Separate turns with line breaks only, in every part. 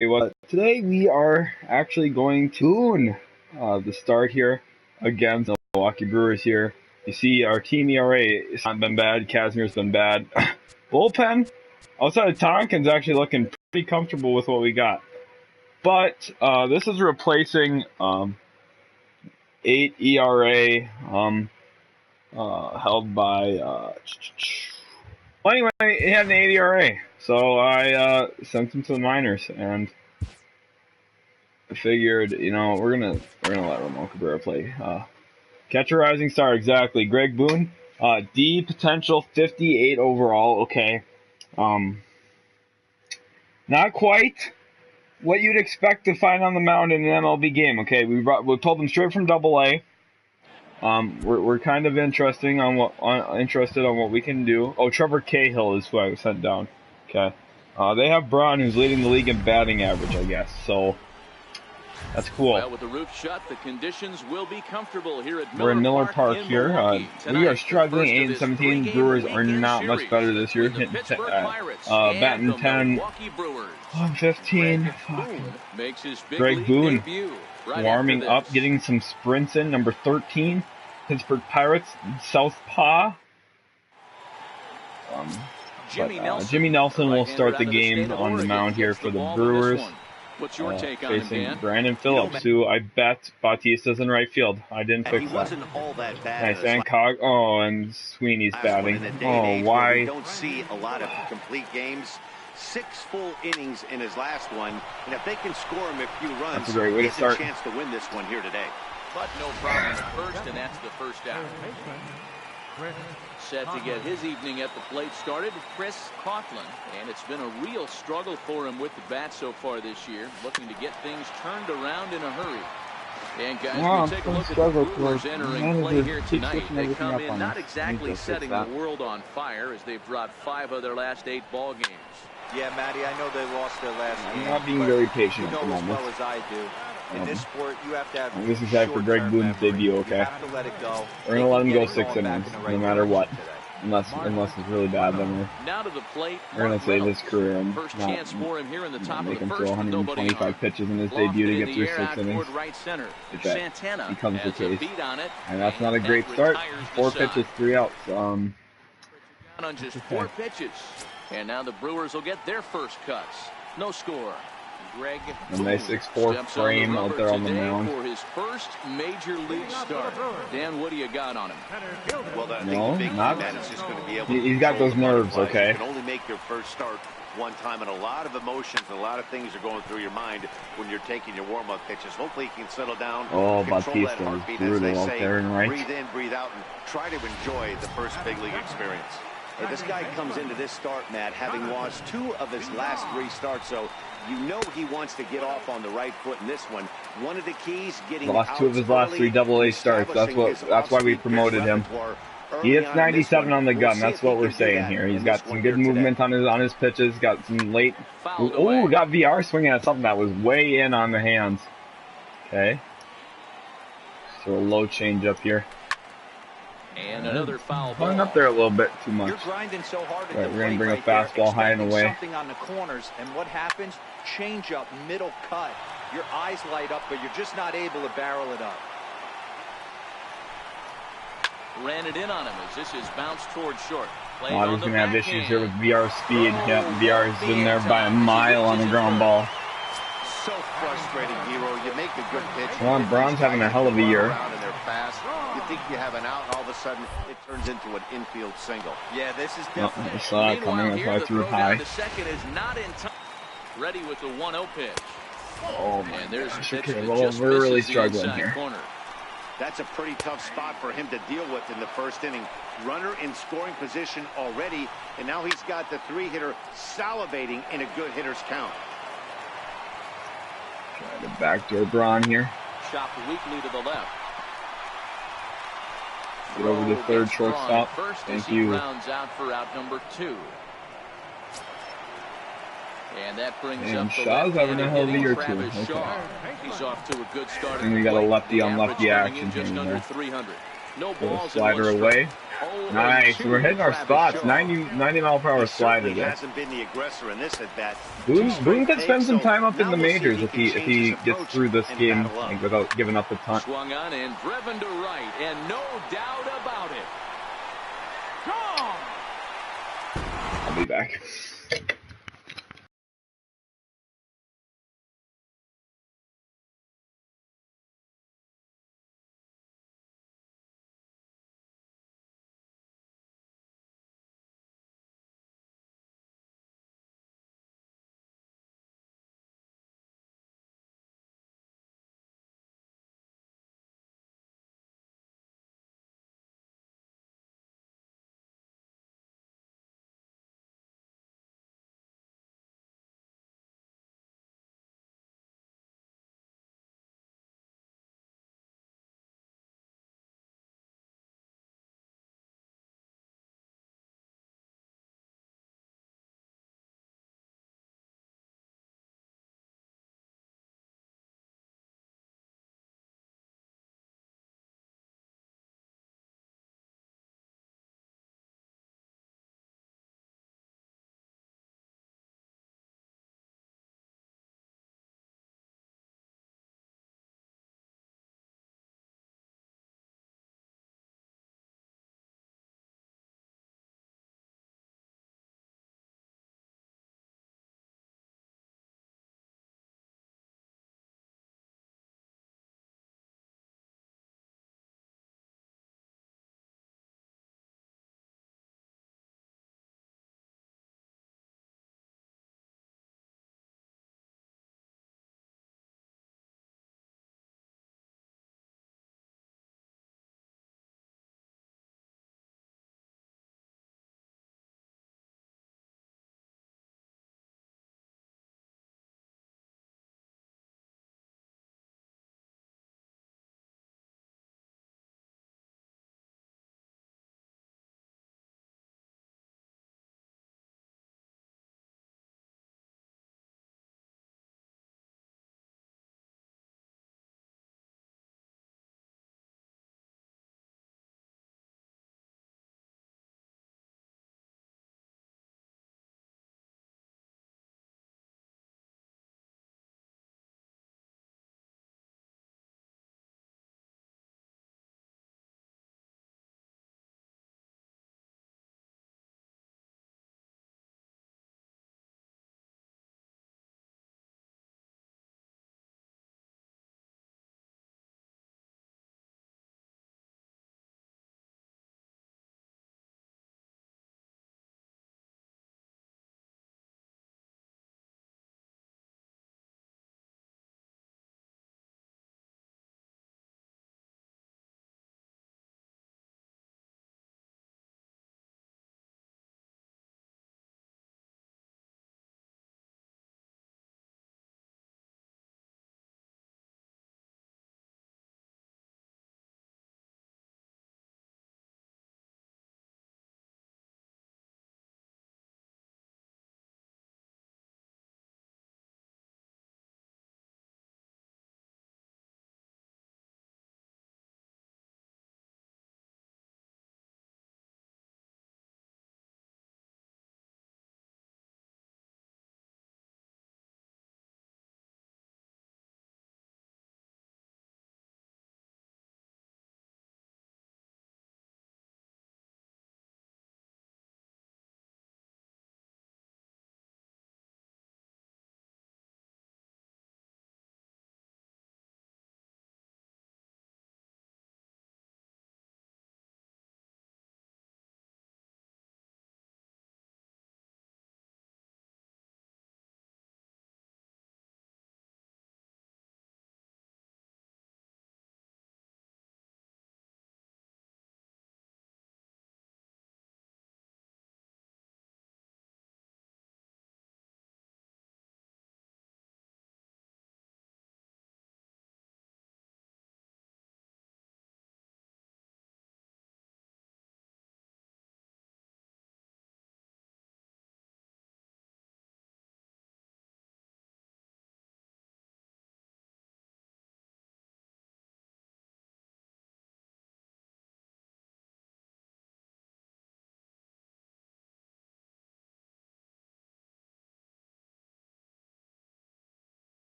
Today we are actually going to Boone, the start here against the Milwaukee Brewers here. You see our team ERA has not been bad, Casimir's been bad. Bullpen, outside of Tonkin's actually looking pretty comfortable with what we got. But this is replacing 8 ERA held by... well, anyway, he had an 8 ERA, so I sent him to the minors, and I figured, you know, we're gonna let Ramon Cabrera play. Catch a rising star, exactly. Greg Boone, D potential 58 overall. Okay, not quite what you'd expect to find on the mound in an MLB game. Okay, we pulled him straight from Double-A. We're kind of interested on what we can do. Oh, Trevor Cahill is who I was sent down. Okay, they have Braun, who's leading the league in batting average, I guess. So that's cool.
Well, with the roof shut, the conditions will be comfortable here at
We're in Miller Park here. We are struggling 8-17. Brewers are not much better this year. Hitting batting 10, 115. Greg Boone warming up, getting some sprints in. Number 13, Pittsburgh Pirates, Southpaw. Jimmy Nelson will start the game on the mound here for the Brewers.
What's your take on him,
facing Brandon Phillips, who I bet Bautista's in right field. I didn't fix that.
Wasn't all that bad.
Nice, and and Sweeney's batting. Oh, why?
We don't see a lot of complete games. 6 full innings in his last one, and if they can score him a few runs,
that's a great way to start.
A chance to win this one here today.
But no problem at first, and that's the first out. Set to get his evening at the plate started, Chris Coughlin, and it's been a real struggle for him with the bat so far this year, looking to get things turned around in a hurry. And guys, we take a look at the Brewers entering play here tonight. They come in not exactly setting the world on fire, as they've dropped 5 of their last 8 ball games.
Yeah, Matty, I know they lost their last game.
I'm not being very patient at the moment.
You know as well as I do. In this sport, you have to have
this is after for Greg Boone's debut, okay?
You have to let it go.
We're going to let him go 6 innings, no matter what. Unless it's really bad, then we're going to save his career and not make him throw 125 pitches in his debut to get through 6 innings. If that becomes the case. And that's not a great start. 4 pitches, 3 outs.
On just 4 pitches. And now the Brewers will get their first cuts. No score. Greg
a nice 6'4" frame out there on the mound.
For his first major league start. Dan, what do you got on him?
Well,
no, not.
Is just going to be able
he's got those nerves, okay?
You can only make your first start one time, and a lot of emotions, a lot of things are going through your mind when you're taking your warm-up pitches. Hopefully you can settle down.
Oh, Bautista is brutal out there and right.
Breathe in, breathe out, and try to enjoy the first big league experience. Hey, this guy comes into this start, Matt, having lost 2 of his last 3 starts, so you know he wants to get off on the right foot in this one. One of the keys, getting
lost 2 of his last 3 Double-A starts. That's why we promoted him. He hits 97 on the gun. That's what we're saying here. He's got some good movement on his pitches. Got some late. Oh, got VR swinging at something that was way in on the hands. Okay. So a low change up here.
And another foul ball.
Going up there a little bit too much.
You're grinding so hard at
right, we're going to bring a fastball high and away.
Something on the corners, and what happens? Change up, middle cut. Your eyes light up, but you're just not able to barrel it up.
Ran it in on him as this is bounced towards short.
He's going to have issues here with VR speed. Yep, VR is in there by a mile on the ground ball.
So frustrating, Hero. You make a good pitch.
Well, Braun's having a hell of a year.
You think you have an out, and all of a sudden it turns into an infield single.
Yeah, this is definitely.
I saw it coming. That's why I threw high.
The second is not in time. Ready with the 1-0 pitch.
Oh my
gosh.
Okay, well, we're really struggling here.
That's a pretty tough spot for him to deal with in the first inning. Runner in scoring position already, and now he's got the 3-hitter salivating in a good hitter's count.
Try to backdoor Braun here.
Chopped weakly to the left.
Get over the third shortstop. Thank you.
Rounds out for out number 2. And that brings
and
up
Shaw's having a hell of a year too. Okay.
He's off to a good start.
And we got a lefty on lefty action here.
Just under 300. No balls
slider away. Nice. We're hitting our spots. 90 mile per hour
He
slider
certainly
there.
hasn't been the aggressor in this at bat.
Boone could spend some time up in
now
the
we'll see
majors if
can change
he
his
gets
approach
through this
and
game
battle up.
and without giving up a ton.
Swung on and driven to right, and no doubt about it. Gone.
I'll be back.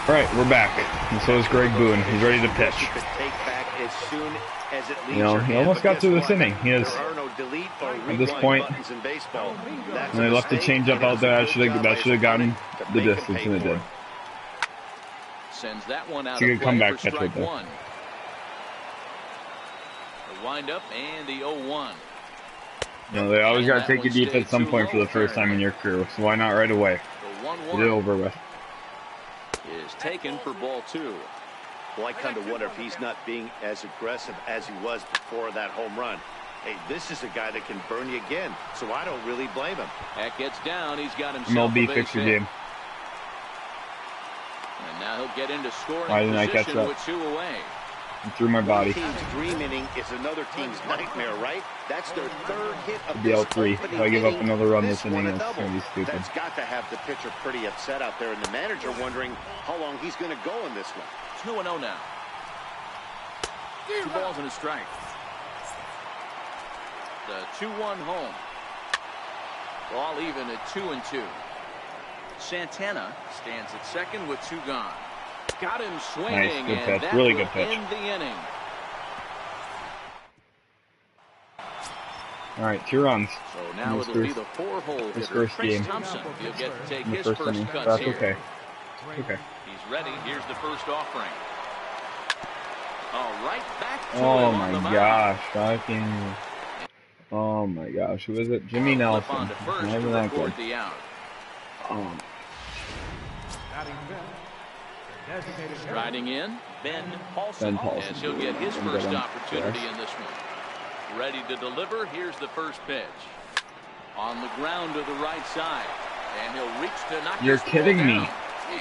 All right, we're back. And so is Greg Boone. He's ready to pitch. You know, he almost got through this inning. He is, at this point, when they left the changeup out there, that should have gotten the distance, and it did.
Sends that one out.
It's a good comeback catch right there.
The windup and the 0-1.
You know, they always got to take you deep at some point for the first time in your career, so why not right away? Get it over with.
Is taken for ball 2.
Well, I kind of wonder if he's not being as aggressive as he was before that home run. Hey, this is a guy that can burn you again, so I don't really blame him.
That gets down. He's got himself
MLB fix your game.
And now he'll get into scoring
Why didn't I catch
position
that?
with 2 away.
Through my body.
One team's dream inning is another team's nightmare, right? That's their 3rd hit of
The L3. If I give up another run this inning, it's
double.
going to be stupid.
That's got to have the pitcher pretty upset out there, and the manager wondering how long he's going to go in this one.
It's 2-0 now. 2 balls and a strike. The 2-1 home. All even at 2-2. Santana stands at second with 2 gone. Got him swinging,
nice, good
and
pitch.
that
Really
will
good pitch.
end the inning.
All right, 2 runs.
So now it'll be the 4-hole hitter,
first
Chris
game.
Thompson. He'll get to take
In the
his
first
first
inning.
cuts
That's
here.
okay. Okay.
He's ready. Here's the first offering. All right, back to
Oh
him on the
my
mound.
gosh, fucking. Oh my gosh, who is it? Jimmy Nelson.
Flip on to first
Not
to
even that
record
good.
the out. Striding in, Ben Paulson, as he'll get his first opportunity in this one. Ready to deliver. Here's the first pitch. On the ground to the right side, and he'll reach to knock
You're
this ball
kidding
down.
me.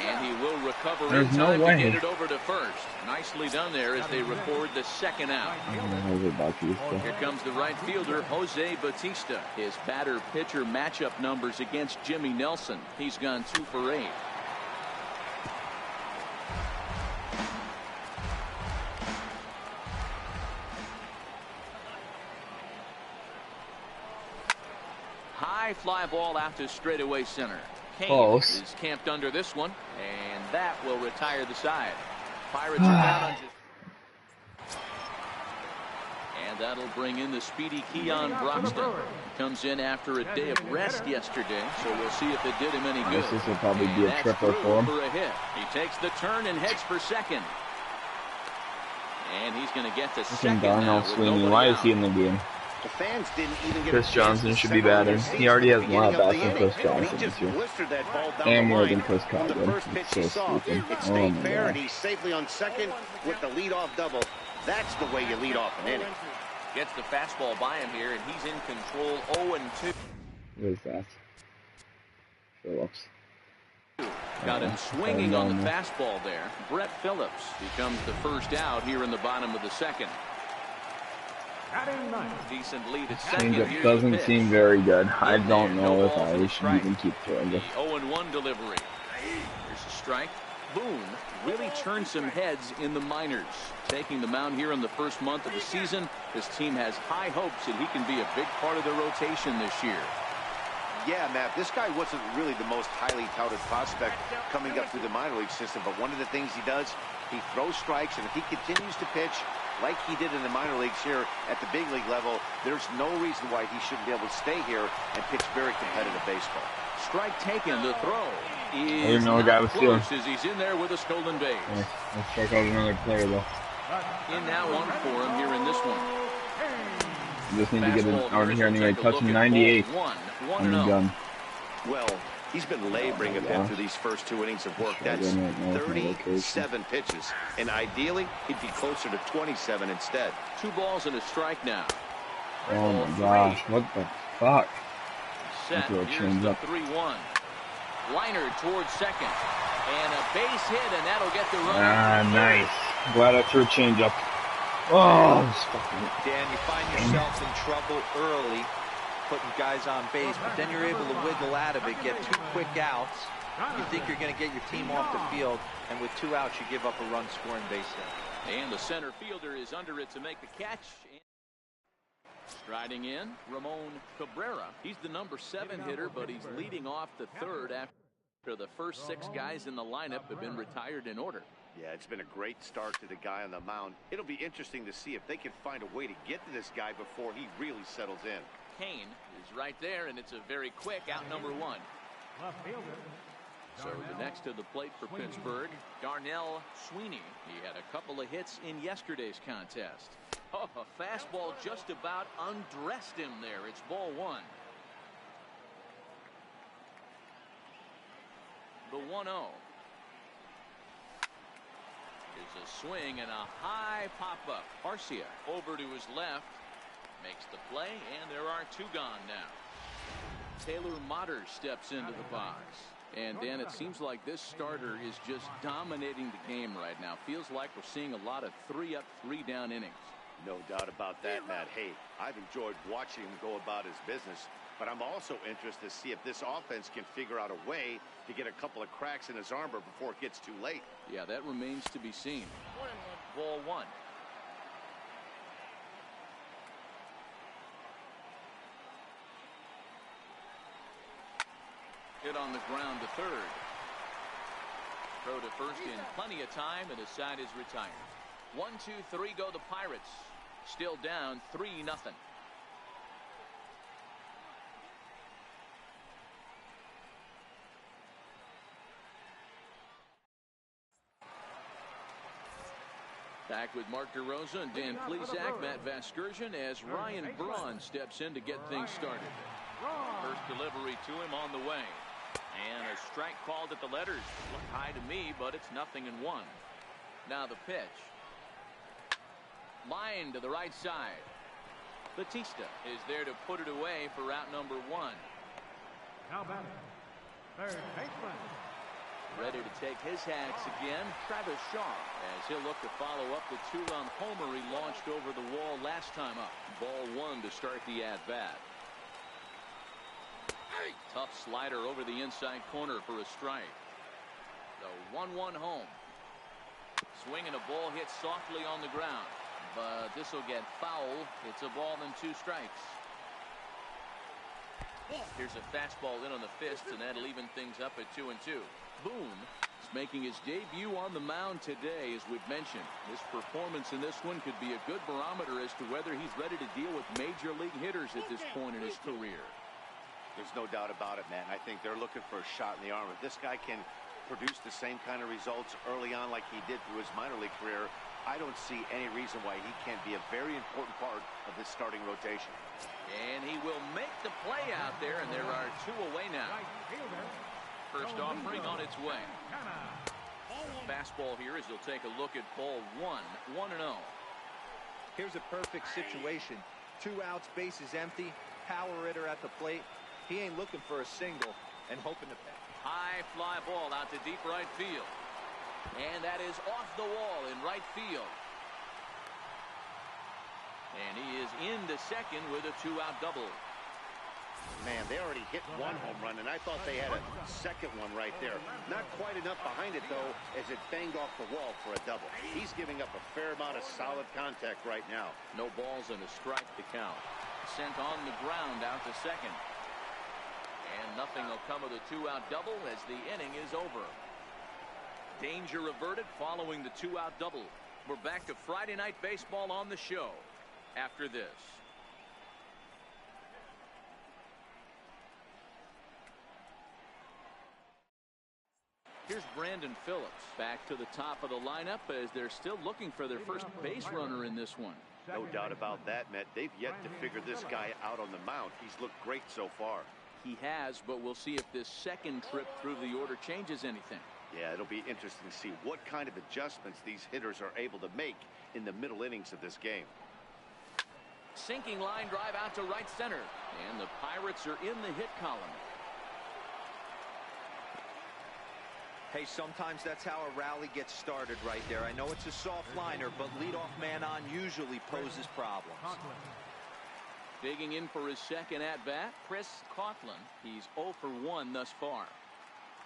And he will recover
There's
in
no
time
way.
to get it over to first. Nicely done there as they record the second out.
I don't know Jose Bautista.
Here comes the right fielder, Jose Bautista. His batter-pitcher matchup numbers against Jimmy Nelson. He's gone 2 for 8. High fly ball out to straightaway center. Kane
Close.
is camped under this one, and that will retire the side. Pirates are down on just. And that'll bring in the speedy Keon Broxton. Comes in after a day of rest yesterday, so we'll see if it did him any good.
This will probably be a
And
tripper
that's
for him.
through a hit. He takes the turn and heads for second. And he's going to get to
Listen,
second now
Darnell
with
Sweeney,
nobody
why is
out.
he in the game?
The fans didn't even get
Chris
a chance
Johnson
to
should be
settle
batting.
their seats
He already
at
has
the
more
beginning of
at-bats
the
than Chris
inning.
Johnson
He just
this year.
blistered that ball down
And
the
more
line.
than Chris
On the
Coghlan.
first pitch
It's
he
so
saw,
stupid.
it
Oh
stayed
my
fair, and
gosh.
he's safely on second with the leadoff double. That's the way you lead off an inning.
Gets the fastball by him here, and he's in control 0-2.
What is that? Phillips.
Got him swinging on the fastball there. Brett Phillips becomes the first out here in the bottom of the second. Decent lead at second.
Changeup
Here's the
doesn't
pitch.
seem very good. I
In
don't
there,
know
no
if
ball for
I
the
should
strike.
even keep throwing
The
this.
0-1 delivery. Here's a strike. Boone really turned some heads in the minors. Taking the mound here in the first month of the season, this team has high hopes that he can be a big part of the rotation this year.
Yeah, Matt, this guy wasn't really the most highly touted prospect coming up through the minor league system, but one of the things he does, he throws strikes, and if he continues to pitch like he did in the minor leagues here at the big league level, there's no reason why he shouldn't be able to stay here and pitch very competitive baseball.
Strike taken. The throw is
didn't know the guy was
close as he's in there with a stolen base.
Let's check out another player though.
In now one for him here in this one.
You just need to get it
Fastball
out of here anyway.
Take a look
Touching
at
98
ball one
on the
1-0.
gun.
Well, he's been laboring a bit through these first 2 innings of work. That's 37 pitches, and ideally, he'd be closer to 27 instead.
2 balls and a strike now.
Oh my gosh, what the fuck?
Set.
Throw a
Here's
change
the
up.
3-1. Liner towards second. And a base hit, and that'll get the run.
Ah, nice. Glad I threw a change up. Oh, this fucking.
Dan, you find yourself in trouble early, putting guys on base, but then you're able to wiggle out of it, get 2 quick outs. You think you're going to get your team off the field, and with 2 outs, you give up a run-scoring base hit.
And the center fielder is under it to make the catch. Striding in, Ramon Cabrera. He's the number 7 hitter, but he's leading off the third after. The first 6 guys in the lineup have been retired in order.
Yeah, it's been a great start to the guy on the mound. It'll be interesting to see if they can find a way to get to this guy before he really settles in.
Kane is right there, and it's a very quick out number 1. So the next to the plate for Pittsburgh, Darnell Sweeney. He had a couple of hits in yesterday's contest. Oh, a fastball just about undressed him there. It's ball 1. The 1-0. Here's a swing and a high pop-up. Arcia over to his left. Makes the play, and there are 2 gone now. Taylor Motter steps into the box. And Dan, it seems like this starter is just dominating the game right now. Feels like we're seeing a lot of 3-up, 3-down innings.
No doubt about that, Matt. Hey, I've enjoyed watching him go about his business, but I'm also interested to see if this offense can figure out a way to get a couple of cracks in his armor before it gets too late.
Yeah, that remains to be seen. Ball 1. Hit on the ground to third. Throw to first in plenty of time, and his side is retired. 1, 2, 3 go the Pirates. Still down 3-0. Back with Mark DeRosa and Dan Plesac, Matt Vasgersian, as Ryan Braun steps in to get things started. First delivery to him on the way. And a strike called at the letters. Looked high to me, but it's 0-1. Now the pitch. Line to the right side. Batista is there to put it away for out number 1.
Now batting, third baseman.
Ready to take his hacks again, Travis Shaw, as he'll look to follow up the 2-run homer he launched over the wall last time up. Ball 1 to start the at-bat. Tough slider over the inside corner for a strike. The 1-1 home. Swing and a ball hit softly on the ground, but this will get foul. It's a ball and 2 strikes. Here's a fastball in on the fist, and that'll even things up at 2-2. Boone is making his debut on the mound today, as we've mentioned. His performance in this one could be a good barometer as to whether he's ready to deal with major league hitters at this point in his career.
There's no doubt about it, man. I think they're looking for a shot in the arm. If this guy can produce the same kind of results early on like he did through his minor league career, I don't see any reason why he can't be a very important part of this starting rotation. And he will make the play out there, and there are 2 away now. First offering on its way. Fastball here as he'll take a look at ball 1, 1-0.
Here's a perfect situation. 2 outs, bases empty, power hitter at the plate. He ain't looking for a single and hoping to pay.
High fly ball out to deep right field. And that is off the wall in right field. And he is into second with a 2-out double.
Man, they already hit 1 home run, and I thought they had a second one right there. Not quite enough behind it, though, as it banged off the wall for a double. He's giving up a fair amount of solid contact right now.
No balls and a strike to count. Sent on the ground out to second. And nothing will come of the 2-out double as the inning is over. Danger averted following the 2-out double. We're back to Friday Night Baseball on the show after this. Here's Brandon Phillips back to the top of the lineup as they're still looking for their first base runner in this one.
No doubt about that, Matt. They've yet to figure this guy out on the mound. He's looked great so far.
He has, but we'll see if this second trip through the order changes anything.
Yeah, it'll be interesting to see what kind of adjustments these hitters are able to make in the middle innings of this game.
Sinking line drive out to right center, and the Pirates are in the hit column.
Hey, sometimes that's how a rally gets started right there. I know it's a soft liner, but leadoff man on usually poses problems.
Digging in for his second at-bat, Chris Coughlin. He's 0 for 1 thus far.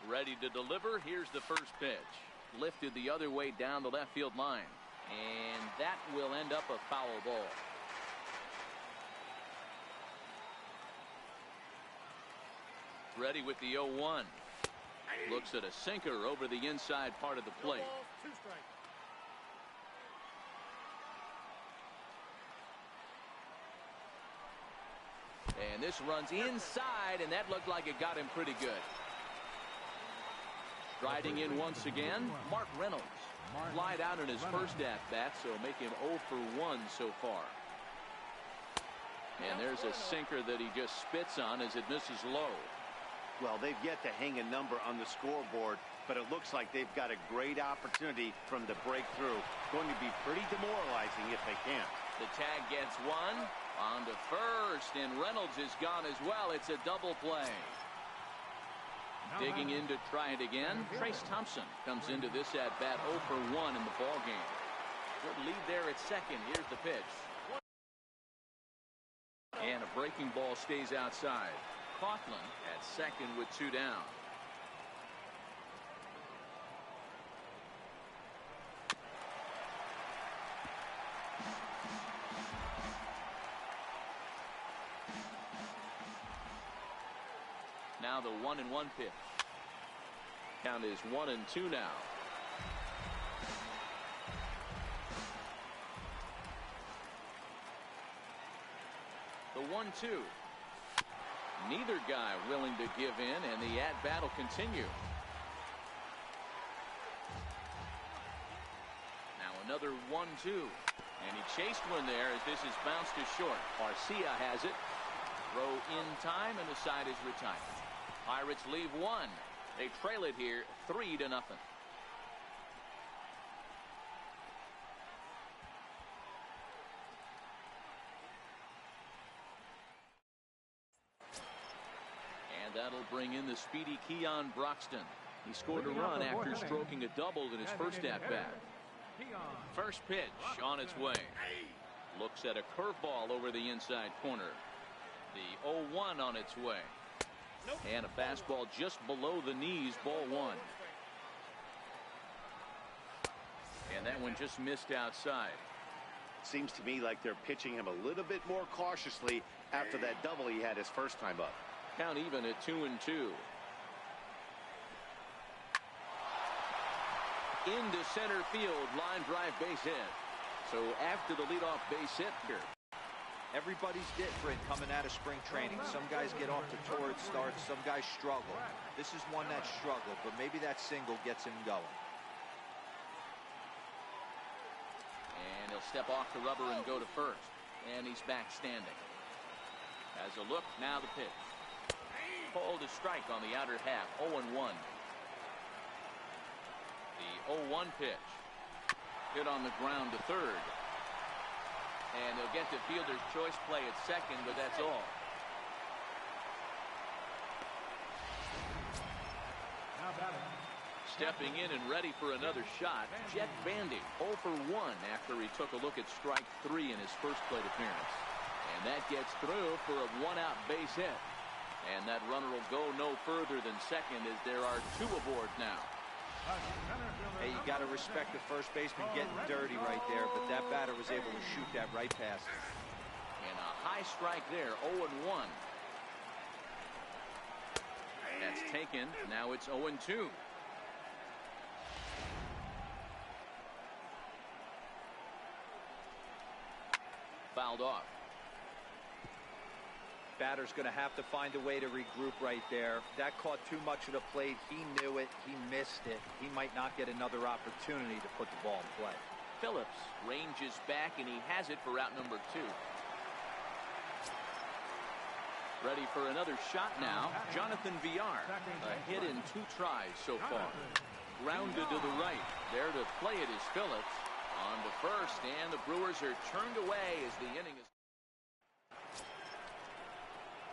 Ready to deliver. Here's the first pitch. Lifted the other way down the left field line. And that will end up a foul ball. Ready with the 0-1. Looks at a sinker over the inside part of the plate. And this runs inside, and that looked like it got him pretty good. Striding in once again, Mark Reynolds. Flied out in his first at-bat, so make him 0 for 1 so far. And there's a sinker that he just spits on as it misses low.
Well, they've yet to hang a number on the scoreboard, but it looks like they've got a great opportunity from the breakthrough. Going to be pretty demoralizing if they can't.
The tag gets one on to first, and Reynolds is gone as well. It's a double play. Digging in to try it again, Trace Thompson comes into this at-bat 0 for 1 in the ballgame. Good lead there at second. Here's the pitch. And a breaking ball stays outside. Coughlin at second with 2 down. Now the 1-1 pitch. Count is 1-2 now. The 1-2. Neither guy willing to give in, and the at-bat will continue. Now another 1-2. And he chased one there as this is bounced to short. Garcia has it. Throw in time, and the side is retired. Pirates leave one. They trail it here 3-0. And that'll bring in the speedy Keon Broxton. He scored a run after stroking a double in his first at-bat. First pitch on its way. Looks at a curveball over the inside corner. The 0-1 on its way. And a fastball just below the knees, ball 1. And that one just missed outside.
Seems to me like they're pitching him a little bit more cautiously after that double he had his first time up.
Count even at 2-2. Into center field, line drive base hit. So after the leadoff base hit here.
Everybody's different coming out of spring training. Some guys get off to torrid starts. Some guys struggle. This is one that struggled, but maybe that single gets him going.
And he'll step off the rubber and go to first. And he's back standing. Has a look, now the pitch. Called a strike on the outer half, 0-1. The 0-1 pitch. Hit on the ground to third. And they'll get the fielder's choice play at second, but that's all. Stepping in and ready for another shot, Jet Bandy 0 for 1 after he took a look at strike 3 in his first plate appearance. And that gets through for a 1-out base hit. And that runner will go no further than second as there are 2 aboard now.
Hey, you got to respect the first baseman getting dirty right there, but that batter was able to shoot that right past him.
And a high strike there, 0-1. That's taken. Now it's 0-2. Fouled off.
Batter's going to have to find a way to regroup right there. That caught too much of the plate. He knew it. He missed it. He might not get another opportunity to put the ball in play.
Phillips ranges back, and he has it for out number 2. Ready for another shot now. Jonathan Villar. A hit in 2 tries so far. Grounded to the right. There to play it is Phillips. On to first, and the Brewers are turned away as the inning is.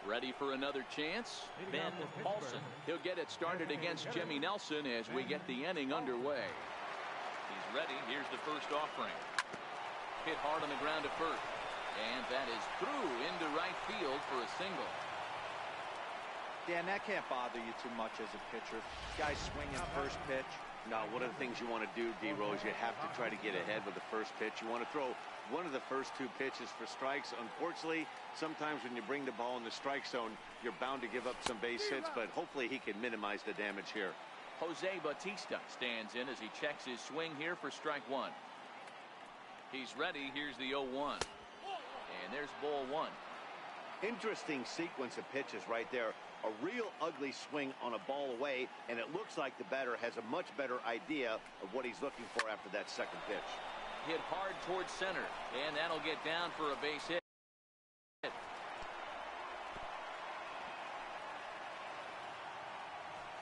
Ready for another chance. Ben Paulson. He'll get it started against Jimmy Nelson as we get the inning underway. He's ready. Here's the first offering. Hit hard on the ground to first. And that is through into right field for a single.
Dan, that can't bother you too much as a pitcher. Guys swinging first pitch.
Now, one of the things you want to do, D-Rose, you have to try to get ahead with the first pitch. You want to throw one of the first 2 pitches for strikes. Unfortunately, sometimes when you bring the ball in the strike zone, you're bound to give up some base hits, but hopefully he can minimize the damage here.
Jose Bautista stands in as he checks his swing here for strike one. He's ready. Here's the 0-1. And there's ball one.
Interesting sequence of pitches right there. A real ugly swing on a ball away, and it looks like the batter has a much better idea of what he's looking for after that second pitch.
Hit hard towards center, and that'll get down for a base hit.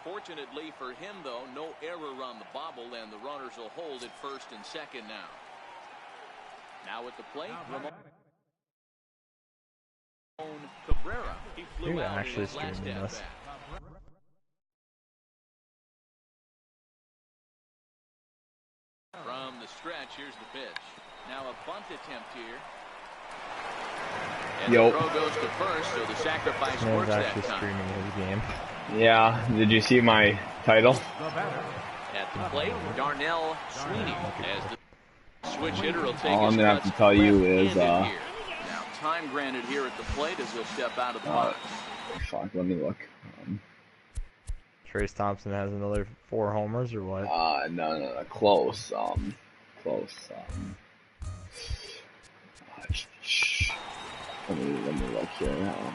Fortunately for him, though, no error on the bobble, and the runners will hold at first and second now. Now at the plate, Ramon Cabrera. He flew out
actually
his last
streaming this.
at-bat. From the stretch, here's the pitch. Now a bunt attempt here. And the throw goes to first, so the sacrifice
Man's
works that
actually
time.
streaming his game.
Yeah, did you see my title?
At the plate, Darnell Sweeney as the switch hitter will take
All I'm
his
gonna have to
cuts
tell you is,
left-handed here. Now time granted here at the plate as he'll step out of the box.
Fuck, let me look.
Trace Thompson has another 4 homers or what?
No, close. Close. Let me look here now.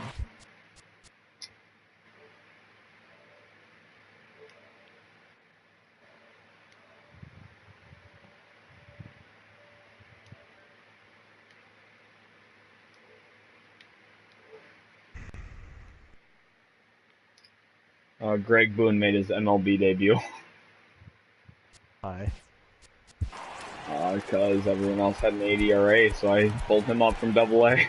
Greg Boone made his MLB debut.
Hi.
Because everyone else had an 80 ERA, so I pulled him up from AA.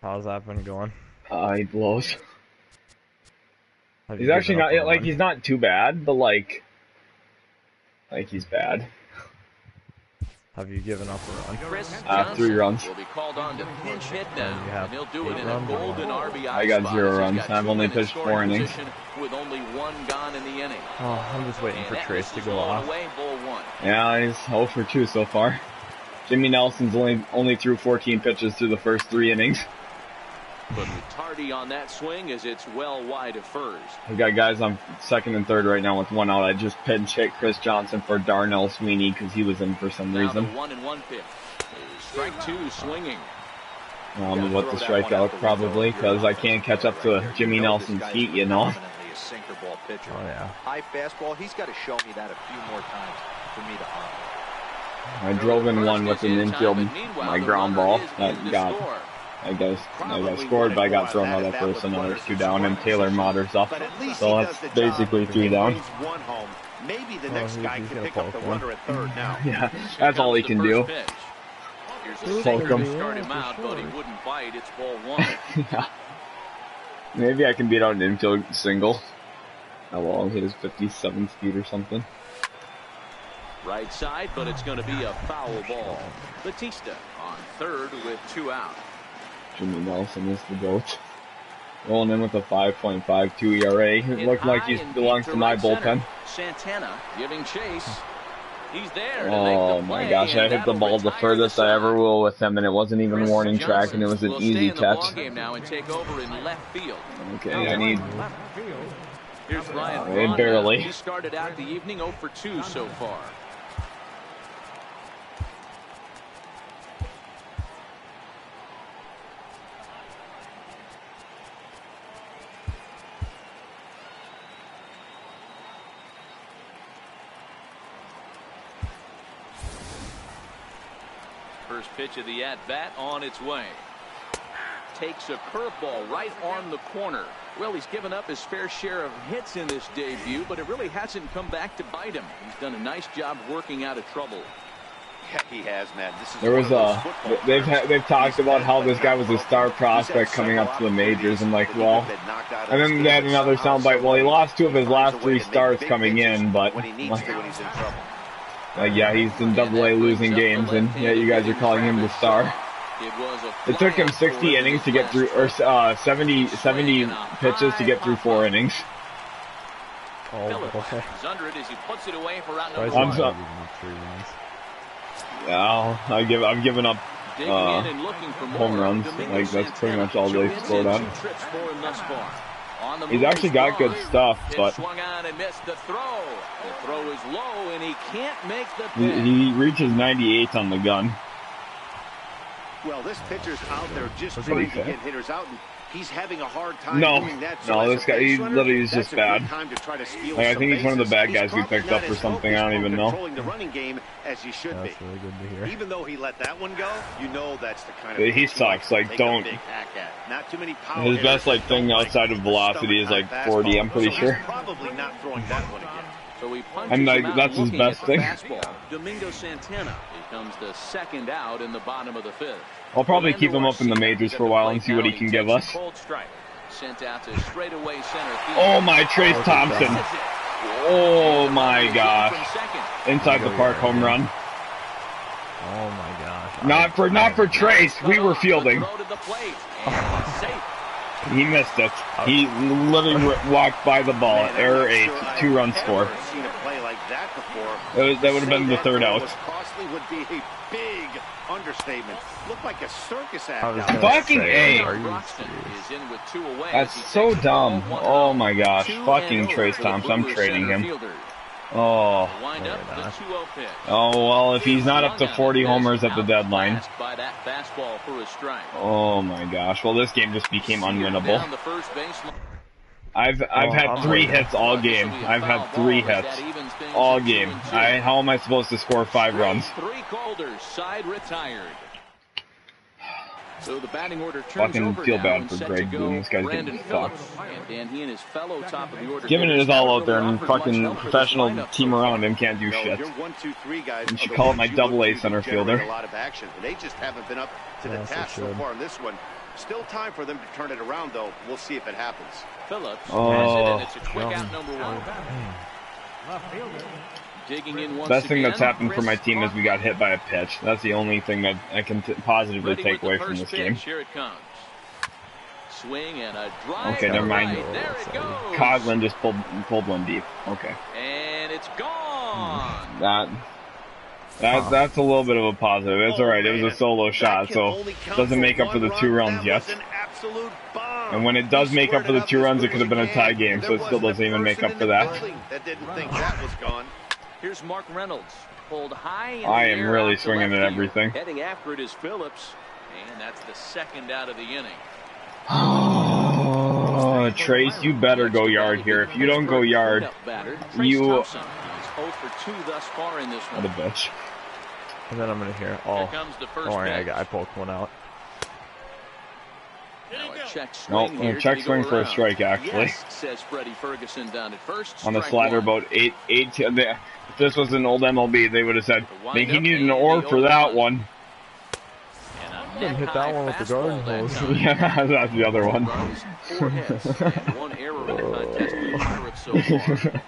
How's that been going?
He blows.
Have
He's
you
actually
given up
not,
a
like,
run?
he's not too bad, but, like he's bad.
Have you given up a run?
Chris
3
Johnson
runs.
will be called on to pinch hit now,
You have
and he'll do it
8
in a
runs?
golden RBI
I got
spot
0
as he's
runs.
got
I've
2
only
men in
pitched 4
scoring
innings.
position with only 1 gone in the inning.
Oh, I'm just waiting
And
for
that
Trace to
misses
go
one
off.
away, ball one.
Yeah, he's 0 for 2 so far. Jimmy Nelson's only threw 14 pitches through the first 3 innings.
But Tardy on that swing as it's well wide of first.
We got guys on second and third right now with 1 out. I just pinch hit Chris Johnson for Darnell Sweeney because he was in for some
Now
reason.
the 1-1 pitch. Strike 2 swinging.
What the strikeout probably because I can't catch up to Jimmy Nelson's feet, you know.
A sinker ball pitcher.
Oh yeah.
High fastball, he's got to show me that a few more times for me to honor.
I drove in one with an infield, my ground ball that I got scored, but I got thrown out at first, and now there's 2 down, and Taylor Motters up. So that's basically 3 down.
One home. Maybe the next
he's
guy
gonna
can pick up the
poke one.
runner at third now.
Yeah, that's all he can do.
Here's a
Poke
single
him.
to start him out, but he wouldn't bite. It's ball 1.
Yeah. Maybe I can beat out an infield single. Oh well, I'll hit his 57 speed or something.
Right side, but it's going to be a foul ball. Batista on third with 2 out.
Jimmy Nelson is the GOAT. Rolling in with a 5.52 ERA. It looked like he belongs to my bullpen.
Santana giving chase. He's there.
Oh my gosh, I hit the ball the furthest I ever will with him, and it wasn't even warning track, and it was an easy catch.
Now and take over in left field.
Okay, I need...
Here's Ryan
It barely.
He started out the evening 0 for 2 so far. First pitch of the at-bat on its way. Takes a curveball right on the corner. Well, he's given up his fair share of hits in this debut, but it really hasn't come back to bite him. He's done a nice job working out of trouble.
Yeah, he has, man. This is
There was they've talked about how this guy was a star prospect coming up to the majors. I'm like, well, and then they had another soundbite. Well, he lost 2 of his last 3 starts coming in, but like, yeah, he's in AA losing games, and yeah, you guys are calling him the star. It took him 60 innings to get through, or 70 pitches to get through 4 innings.
Oh, okay.
He's under it as he puts it away for round
Why is
number
it
1.
not even 3 runs?
Yeah, I've given up home runs. Like, that's pretty much all they've scored on. He's actually got good stuff, but
swung on and missed the throw. The throw is low, and he can't make the
he reaches 98 on the gun.
Well, this pitcher's out there just trying to get hitters out, and he's having a hard time doing that.
No, this guy, he literally is just bad. Like, I think he's one of the bad guys we picked up or something. I don't even know.
The running game as he should be.
That's really good to hear.
Even though he let that one go, you know that's the kind of
he sucks. Like, don't.
Not too many power.
His best like thing outside of velocity is like 40. I'm pretty sure.
Probably not throwing that one again.
So he
and like that's his best thing.
Domingo Santana becomes the second out in the bottom of the fifth.
I'll probably keep him up in the majors for a while and see what he can give us.
Sent out to straightaway center field.
Oh my, Trace Thompson. Oh my gosh. Inside the park home run.
Oh my gosh.
Not for Trace. We were fielding. He missed it. He literally walked by the ball. Error 8. 2-run score. That would have been the third out.
Costly would be a big understatement. Looked like a circus act.
Fucking A. That's so dumb. Oh my gosh. Fucking Trace Thompson. I'm trading him. Oh. Oh, well, if he's not up to 40 homers at the deadline. Oh my gosh. Well, this game just became unwinnable. I've had 3 hits all game. I've had 3 hits all game. How am I supposed to score 5 runs?
So the batting order turns
fucking feel bad for Greg Boone. This guy's getting fucked. Giving it his all out there, and fucking professional team around him can't do shit. You should call it my double-A center fielder.
They just haven't been up to the task so far in this one. Still time for them to turn it around, though. We'll see if it happens.
Phillips
has
it, and it's a quick out number 1. Digging in once
Best thing
again,
that's happened for
Chris
my team is we got hit by a pitch. That's the only thing that I can positively take away from this game.
Here it comes. Swing and a drive.
Okay, never mind.
There it goes.
Coughlin just pulled one deep. Okay.
And it's gone.
That's a little bit of a positive. It's alright. It was a solo shot, so it doesn't make up for the 2 runs yet. And when it does make up for the 2 runs, it could have been a tie game, so it still doesn't even make up for that.
Here's Mark Reynolds, pulled high.
I am really swinging at everything.
Heading after it is Phillips, and that's the second out of the inning.
Oh, Trace, you better go yard here. If you don't go yard, you.
What
a bitch.
And then I'm gonna hear. Oh, don't worry, I poked one out.
No, check swing for a strike, actually.
Yes, says Freddie Ferguson down at first.
On the slider, about 8. If this was an old MLB, they would have said, he needed an oar for that one.
Didn't hit that one with the garden hose.
Yeah, that's the other one.
4 hits and 1 error in the contest for the Pirates so far.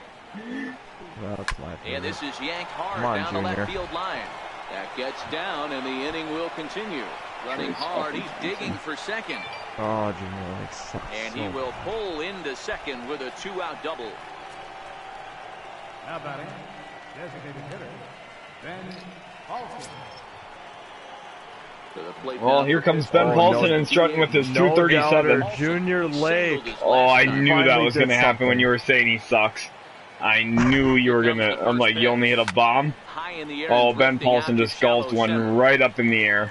That's my
and this is yanked hard down the left field line. That gets down, and the inning will continue. Running hard, he's digging for second.
Oh, Junior, that sucks.
And he will pull into second with a 2-out double.
Now batting, designated hitter, Ben Paulson.
Well, here comes Ben Paulson and strutting with his 237.
Junior Lake.
Oh, I knew that was going to happen when you were saying he sucks. I knew you were going to. I'm like, you only hit a bomb? Oh, Ben Paulson just golfed one right up in the air.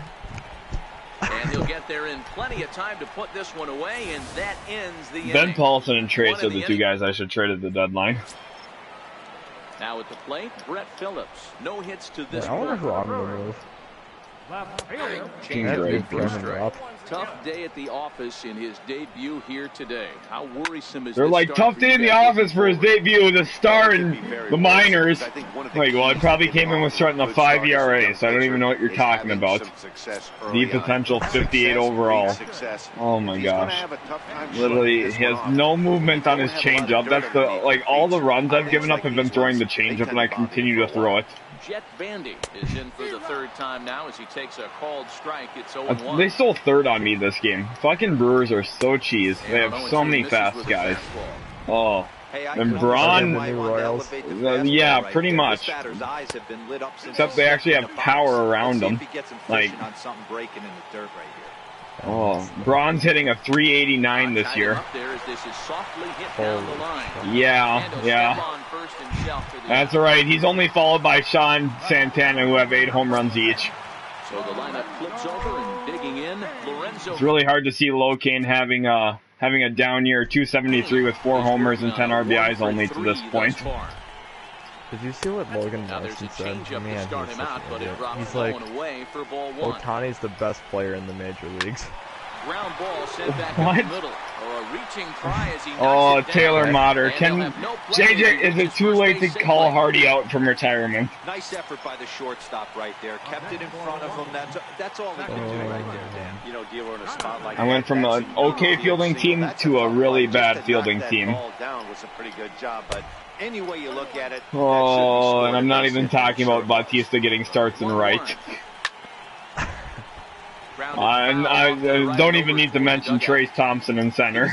And he'll get there in plenty of time to put this one away, and that ends the inning.
Ben Paulson and Trace are the 2 guys I should trade at the deadline.
Now at the plate, Brett Phillips. No hits to this
I wonder who I'm
one.
going to move.
Tough day at the office in his debut here today. How worrisome is
They're
this
like,
start
tough
for
day in the office for his debut, the star in the minors. Like, well, I probably came in with starting a 5 ERA, so I don't even know what you're talking about. The potential 58 overall. Oh my gosh. Literally, he has no movement on his changeup. That's the, like, all the runs I've given up have been throwing the changeup, and I continue to throw it.
Jet Bandy is in for the 3rd time now as he takes a called strike. It's 0-1.
They stole 3rd on me this game. Fucking Brewers are so cheese. They have so many fast guys. Oh. And Braun, yeah, pretty much. Except they actually have power around them. Like, oh, Braun's hitting a 389 this year. Yeah. That's all right. He's only followed by Sean Santana, who have 8 home runs each.
So the lineup flips over and digging in. Lorenzo.
It's really hard to see Locane having a down year, 273 with 4 homers and 10 RBIs only to this point.
Did you see what Logan Nelson said? Man, he's like, Ohtani's the best player in the major leagues.
Ground ball sent back in the middle. Reaching try as he
Taylor Motter. JJ, is it too late to call Hardy out from retirement?
Nice effort by the shortstop right there. Kept it in front of him. That's all he can do right there, Dan. You know, dealer in a spot like
I went from an okay fielding team to a really bad fielding team.
Down was a pretty good job, but any way you look at it.
Oh, and I'm not even talking about Bautista getting starts in right. I don't even need to mention Trace Thompson in center.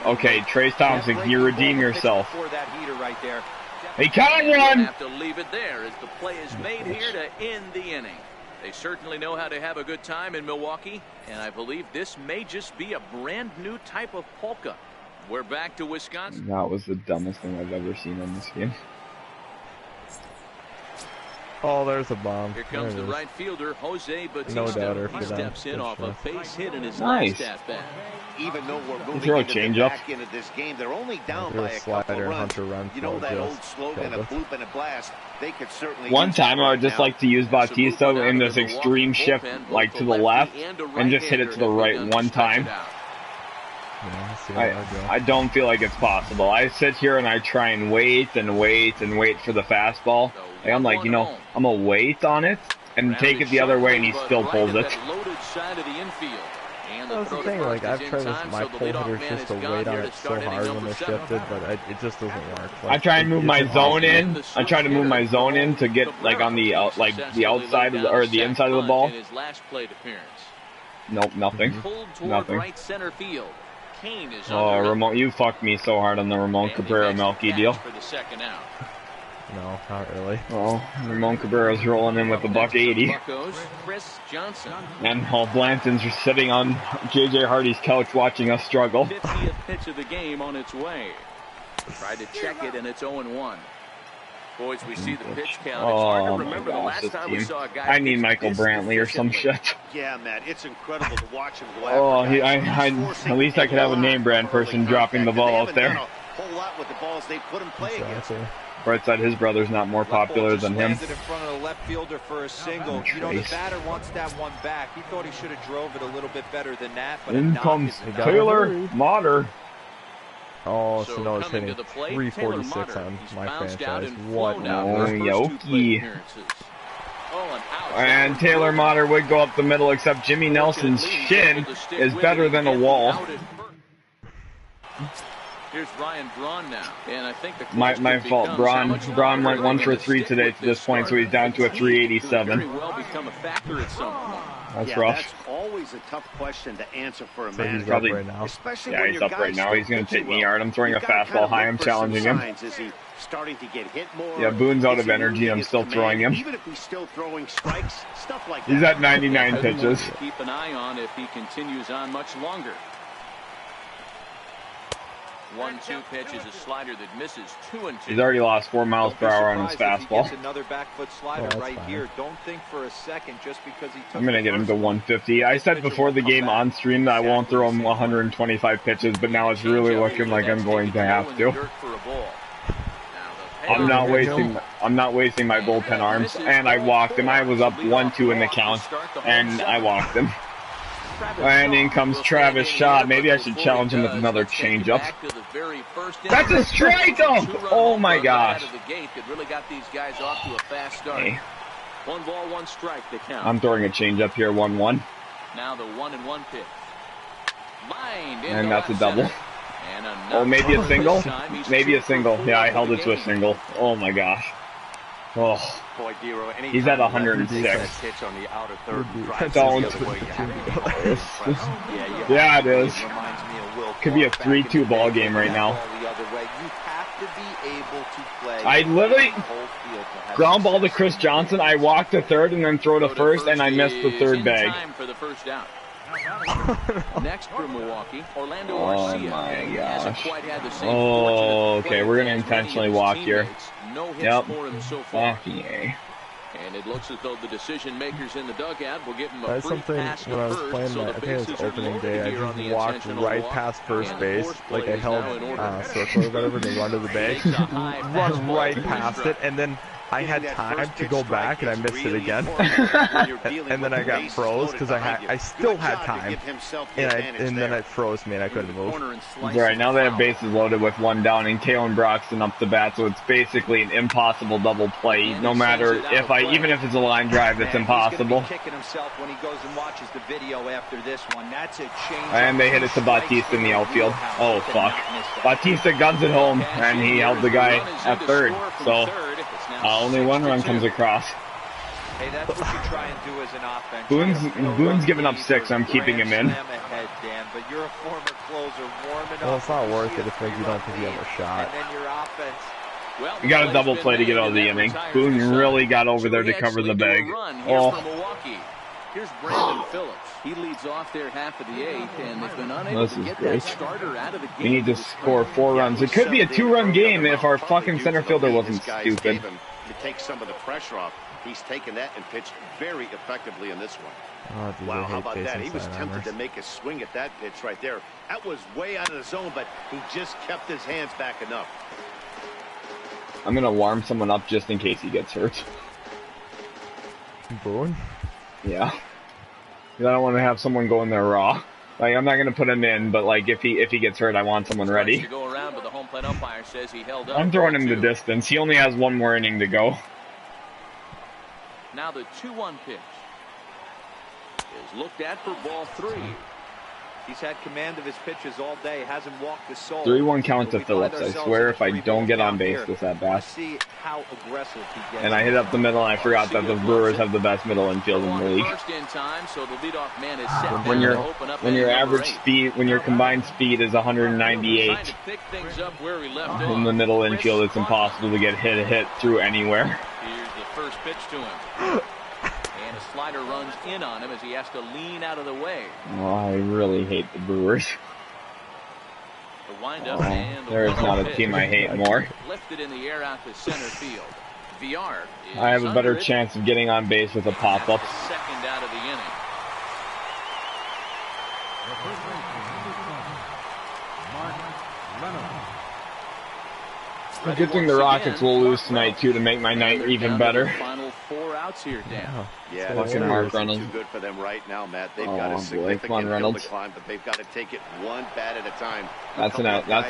Okay, Trace Thompson, you redeem yourself. He caught one!
Have to leave it there as the play is made here to end the inning. They certainly know how to have a good time in Milwaukee, and I believe this may just be a brand new type of polka. We're back to Wisconsin.
That was the dumbest thing I've ever seen in this game.
Oh, there's a bomb.
Here comes the right fielder, Jose Bautista.
No doubter
he steps in off a base hit in his
nice.
last at bat.
Even though we're moving back into this game, they're only down by a couple of runs. You know that old slogan, a bloop and a blast. They could certainly.
One time I would just like to use Bautista in this extreme shift, like to the left, and just hit it to the right one time. I don't feel like it's possible. I sit here and I try and wait and wait and wait for the fastball. Like, I'm like, you know, I'm gonna wait on it and take it the other way, and he still pulls it.
That's the thing, like, I've tried with my pull hitters just to wait on it so hard when they're shifted, but it just doesn't work. Like,
I try and move my zone in. I try to move my zone in to get, like, on the the outside of the, or the inside of the ball. Nope, nothing. Nothing. Oh, Ramon, you fucked me so hard on the Ramon Cabrera-Melky deal.
No, not really.
Oh, Ramon Cabrera's rolling in with the $180. And Paul Blanton's just sitting on JJ Hardy's couch watching us struggle.
50th pitch of the game on its way. Tried to check it, and it's 0-1. Boys, we see the pitch count.
Oh my gosh, this team. I need Michael Brantley or some shit.
Yeah, Matt, it's incredible to watch him go
after at least I could have a name brand person dropping the ball out there.
Whole lot with the balls they put him play against.
Right side, his brother's not more popular than him.
In front of the left fielder for a single. You know, the batter wants that one back. He thought he should have drove it a little bit better than that. But
in comes Taylor Motter.
Oh, so no, it's hitting 346 on my franchise. What now?
Yoki. And Taylor Motter would go up the middle, except Jimmy Nelson's shin is better than a wall.
Here's Ryan Braun now, and I think
my fault. Braun went 1 for 3 today to this point, so he's down to a 387. That's rough.
That's always a tough question to answer for a man.
He's probably
right now.
Yeah, he's up right now. He's going to take me hard. I'm throwing a fastball high. I'm challenging him.
Is he starting to get hit more?
Yeah, Boone's out of energy. I'm still throwing him.
Even if he's still throwing strikes, stuff like that.
He's at 99 pitches.
Keep an eye on if he continues on much longer. 1-2 pitch is a slider that misses 2-2.
He's already lost 4 miles per hour on his fastball.
Another back foot slider right here. Don't think for a second just because he took.
I'm gonna get him to 150. I said before the game on stream that I won't throw him 125 pitches, but now it's really looking like I'm going to have to. I'm not wasting my bullpen arms, and I walked him. I was up 1-2 in the count, and I walked him. And in comes Travis Shaw. Maybe I should challenge him with another changeup. That's a strikeout! Oh my gosh. Hey.
1 ball, 1 strike to count.
I'm throwing a changeup here, 1-1.
Now the 1-1 pitch.
And that's a double. Oh, maybe a single? Maybe a single. Yeah, I held it to a single. Oh my gosh. Oh. He's at 106. Don't. Yeah, it is. Could be a 3-2 ball game right now. I literally ground ball to Chris Johnson. I walked to third and then throw to first, and I missed the third bag.
Next for Milwaukee, Orlando
Oh my gosh. Oh, okay, we're gonna intentionally walk here. Yep. Fucking A.
And it looks as though the decision makers in the dugout will give him a
That's
free
something
pass
when I was
first,
playing
so
I think it was opening day, I just walked right past first base, like I held circle or whatever to run to the bag, run right past it, and then I had time to go back and I missed it again, and then I got froze because I still had time, and then it froze me and I couldn't move.
Right, now they have bases loaded with one down and Kalen Broxton up the bat, so it's basically an impossible double play. No matter if even if it's a line drive, it's impossible. And they hit it to Bautista in the outfield. Oh fuck! Bautista guns it home, and he held the guy at third. So. Only one run comes across.
Hey, that's what you try and do as an offense.
Boone's giving up 6. I'm keeping him in.
But you're a former closer, warming up.
Well, it's not worth it if you don't think you have a shot.
And then your offense.
You got a double play to get out of the inning. Boone really got over there to cover the bag. Oh.
Here's Brandon Phillips. He leads off their half of the 8th, and they've been unable to get that starter out of the game.
We need to score 4 runs. It could be a 2-run game if our fucking center fielder wasn't stupid.
To take some of the pressure off, he's taken that and pitched very effectively in this one.
Oh, dude,
wow, how about that? He was tempted to make a swing at that pitch right there. That was way out of the zone, but he just kept his hands back enough.
I'm going to warm someone up just in case he gets hurt.
Boone?
Yeah. I don't want to have someone go in there raw. Like, I'm not going to put him in, but like if he gets hurt, I want someone ready. I'm throwing him the distance. He only has 1 more inning to go.
Now the 2-1 pitch is looked at for ball 3.
He's had command of his pitches all day. Hasn't walked the soul.
3-1 count to Phillips. I swear if I don't get on base this at bat. And I hit up the middle and I forgot that the Brewers have the best middle infield in the league. When your average speed, when your combined speed is 198 in the middle infield, it's impossible to get hit through anywhere.
Here's the first pitch to him. And a slider runs in on him as he has to lean out of the way.
Oh, I really hate the Brewers.
The windup and
there is not a team I hate more.
Lifted in the air out to center field. VR
I have a better chance of getting on base with a pop-up.
Second out of the inning.
Good thing the Rockets will lose tonight too to make my night even better.
Final 4 outs here, Dan.
Yeah,
fucking Mark Reynolds.
Too good for them right now, Matt. They've got a significant hill to climb, but they've got to take it one bat at a time.
That's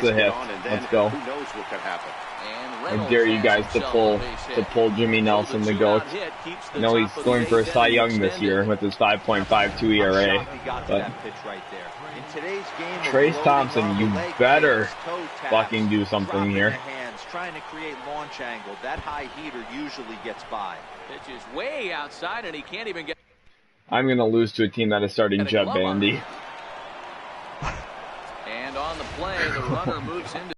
a hit. Let's go.
Who knows what could happen?
I dare you guys to pull Jimmy Nelson, the GOAT. No, he's going for a Cy Young this year with his 5.52 ERA. But Trace Thompson, you better fucking do something here.
Trying to create launch angle. That high heater usually gets by.
Pitch is way outside and he can't even get.
I'm gonna lose to a team that is starting Jet Bandy.
And on the play, the runner moves into.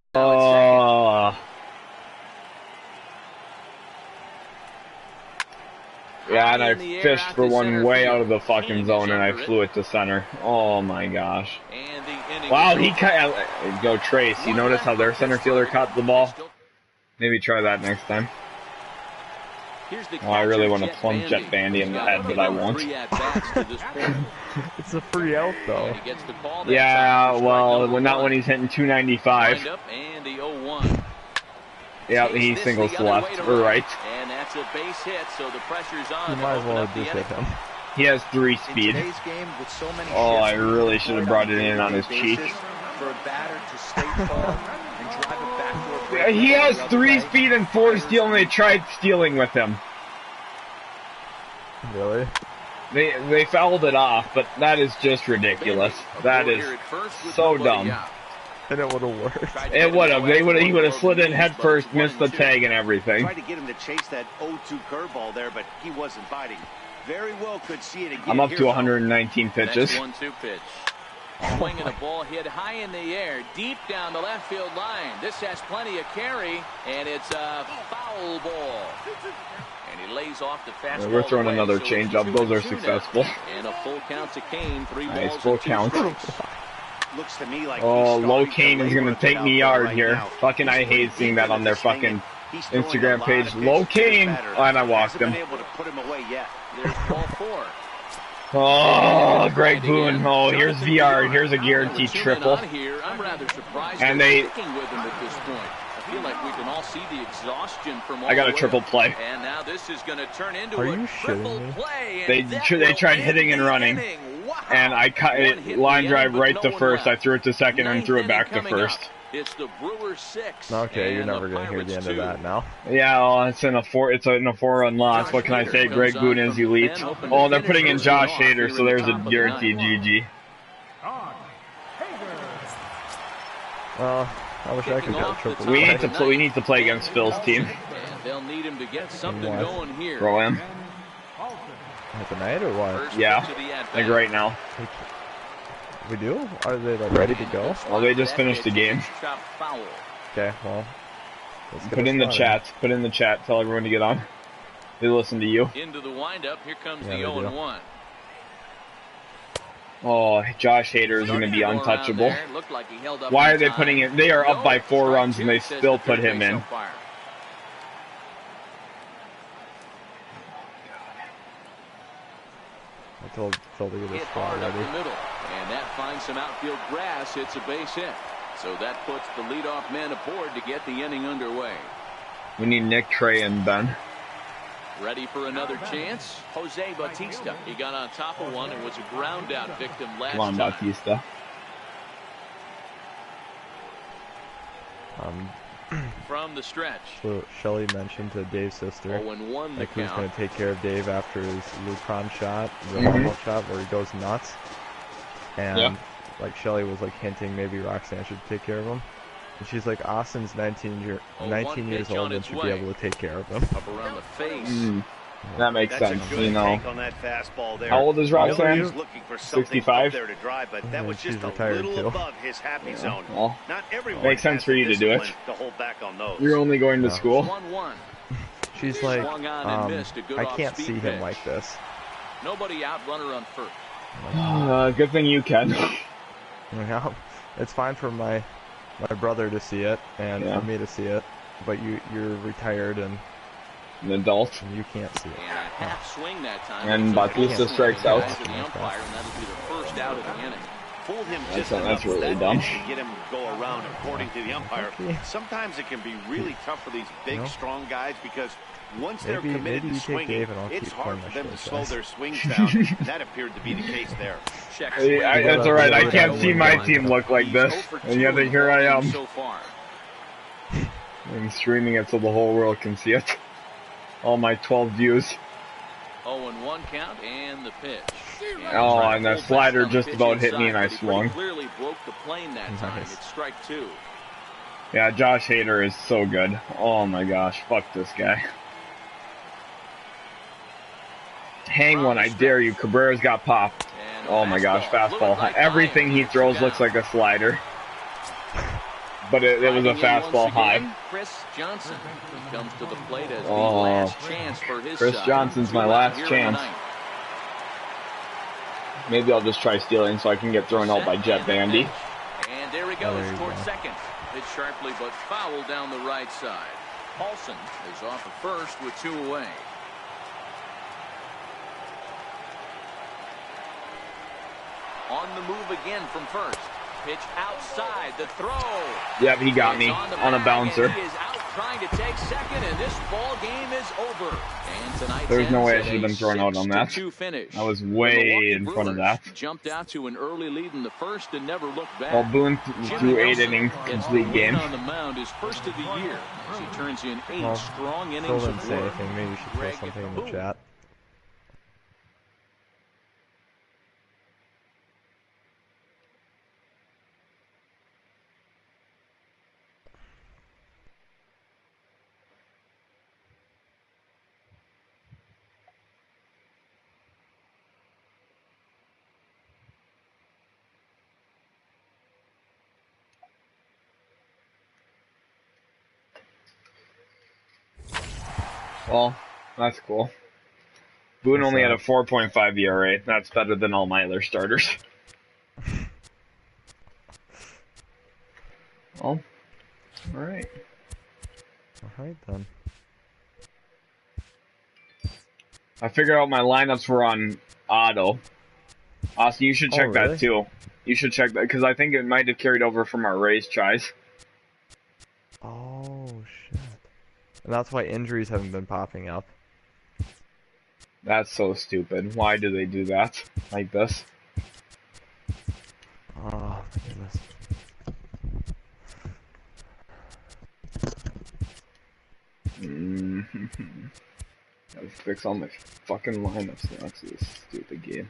Yeah, and I fished for one way out of the fucking zone and I flew it to center. Oh my gosh. Wow, he go Trace. You notice how their center fielder caught the ball? Maybe try that next time. Oh, I really want to plunge Jet Bandy in the head, but I won't.
It's a free out, though.
Yeah, well, not when he's hitting 295. Yeah, he singles to left or right.
And that's a base hit, so the pressure's on.
You might as well just hit him.
He has 3 speed. Oh, I really should have brought it in on his cheek. He has 3 speed and 4 steal, and they tried stealing with him.
Really?
They fouled it off, but that is just ridiculous. That is so dumb.
And it would have worked.
It would have. He would have slid in head first, missed the tag and everything.
Tried to get him to chase that 0-2 curveball there, but he wasn't biting. Very well could see it again.
I'm up to 119 pitches.
1-2 pitch. Swinging a ball hit high in the air, deep down the left field line. This has plenty of carry, and it's a foul ball. And he lays off the fastball.
Yeah, we're throwing
away,
another
so
changeup. Those are successful.
And a full count to Kane. 3
Nice,
balls
full
and 2
count.
strikes.
Looks to me like
Low Kane is going to take me yard
right
here.
now.
Fucking, I hate seeing that on their fucking Instagram page. Low Kane. Oh, and I walked him.
Able to put him away yet.
There's ball 4.
Oh, Greg Boone. Oh, here's VR. Here's a guaranteed triple.
I'm rather surprised
And they...
with him at this point. I feel like we can all see the exhaustion from all
I got a
the way
triple
up.
play.
And now this is going to turn into
Are
a
you
triple
shitting me?
play.
They tried hitting and running.
Wow.
And I cut it, line drive right to first. I threw it to second and threw it back to first.
It's the Brewers 6.
Okay, you're
and
never
the
going to hear the end of
Pirates
that now.
Yeah, well, it's in a 4-run loss. What can I say? Greg Boone is elite. Oh, they're putting in Josh Hader, so there's a guaranteed GG.
Well, I wish I could get a triple.
We need to play against Phil's team.
And they'll need him to get something going here.
Throw him.
At the night or what?
First
Yeah,
pitch of the at-bat.
like right now.
We do? Are they like ready to go?
Well, they just finished the game.
Chop foul.
Okay, well. let's get
Put
it
in the
started.
chat. Put in the chat. Tell everyone to get on. They listen to you.
Into the windup. Here comes
Yeah,
the
they do.
0-1.
Oh, Josh Hader is going to be untouchable.
There. Looked like he held up
Why
in
are they
time.
putting it? They are up by 4
Strike
runs and they
2, says
still
the
put
third
him
base
in.
umpire.
I told Phil to get his
Hit
spot
hard up
ready.
the middle, and that finds some outfield grass. It's a base hit. So that puts the leadoff man aboard to get the inning underway.
We need Nick, Trey, and Ben.
Ready for another chance? Jose Bautista. He got on top of one and was a ground out victim last
Come on,
time.
Bautista.
From the stretch.
So Shelly mentioned to Dave's sister,
0-1 the
like who's going
count.
to take care of Dave after his Lupron shot, the
Mhm.
normal shot where he goes nuts. And
Yeah.
like Shelly was like hinting maybe Roxanne should take care of him. And she's like, Austin's 19 years
pitch on
old and
its
should
way.
be able to take care of him.
Up around the face.
That makes
That's
sense,
a good
you know.
take on that fastball there.
How old is Roxanne?
Miller's looking for something
65?
up there to drive, but that was
she's
just a
retired,
little
too.
above his happy zone.
Well,
Not everyone
makes sense
has
for
the
you to do it.
discipline to hold back on those.
You're only going to
Yeah.
school.
1-1.
She's like,
Swung on and missed. A good
I can't
off-speed
see him
pitch.
like this.
Nobody out, runner on first.
Good thing you can.
Yeah, it's fine for my brother to see it and
Yeah.
for me to see it, but you're retired and
An adult.
you can't see it.
And a half swing that time.
And
It's a
Bautista
full swing
strikes out.
to the umpire, and that'll be the first out of the inning.
Fooled him
That's-
just
that's
enough with
really
that
dumb.
pitch to get him to go around according to the umpire.
Okay.
Sometimes it can be really tough for these big,
No.
strong guys because once they're
Maybe
committed
you
to
take
swinging,
Dave and I'll
it's
keep
hard
playing
for them
my
to
show,
slow
guys.
their swings down. That appeared to be the case there.
Check
Hey, that's alright. I can't see my team look like this. And yet here I am.
So far.
I'm streaming it so the whole world can see it. All my 12 views.
0-1 count and the pitch.
Oh,
tried
and
to
that
pull
slider
back on the
just
pitch
about hit me
inside,
and I
but he pretty
swung.
Clearly broke the plane that time.
Nice.
It's strike 2.
Yeah, Josh Hader is so good. Oh my gosh, fuck this guy. Hang one, I dare you. Cabrera's got popped.
And
Oh my gosh, fastball.
Fluid
Everything he throws looks like a slider. But it was a
Driving in
fastball
once again,
high.
Chris Johnson comes to the plate as the
Oh,
last chance for his
Chris
side.
Johnson's my
2 out
last
here in
chance.
the ninth.
Maybe I'll just try stealing so I can get thrown out by Jet Bandy.
And there he
Oh,
goes
there you
towards
go.
second. Hit sharply but foul down the right side. Paulson is off at first with 2 away. On the move again from first. Pitch outside the throw.
Yep, he got me
It's the
on a
bag,
bouncer.
and he is out trying to take second, and this ball game is over. And tonight's
There's no way I
ends
should have
at
been thrown out on that.
6-2 finish.
I was
The
way
Milwaukee
in front of
Brewers
that.
Jumped out to an early lead in the first and never looked back.
Well, Boone
Jimmy
threw 8
Nelson
innings,
gets the
complete
win
game.
on the mound, his first of the year, as he turns in 8
Well,
strong
Phil
innings
didn't
of
say
work.
anything. Maybe you should throw
Greg
something in the
Boone.
chat.
Well, that's cool. Boone only had a 4.5 ERA. That's better than all my other starters. Well, alright.
Alright then.
I figured out my lineups were on auto. Austin, you should check that too. You should check that, because I think it might have carried over from our Rays chise.
Oh, shit. And that's why injuries haven't been popping up.
That's so stupid. Why do they do that like this?
Oh, my goodness.
Gotta fix all my fucking lineups now to this stupid game.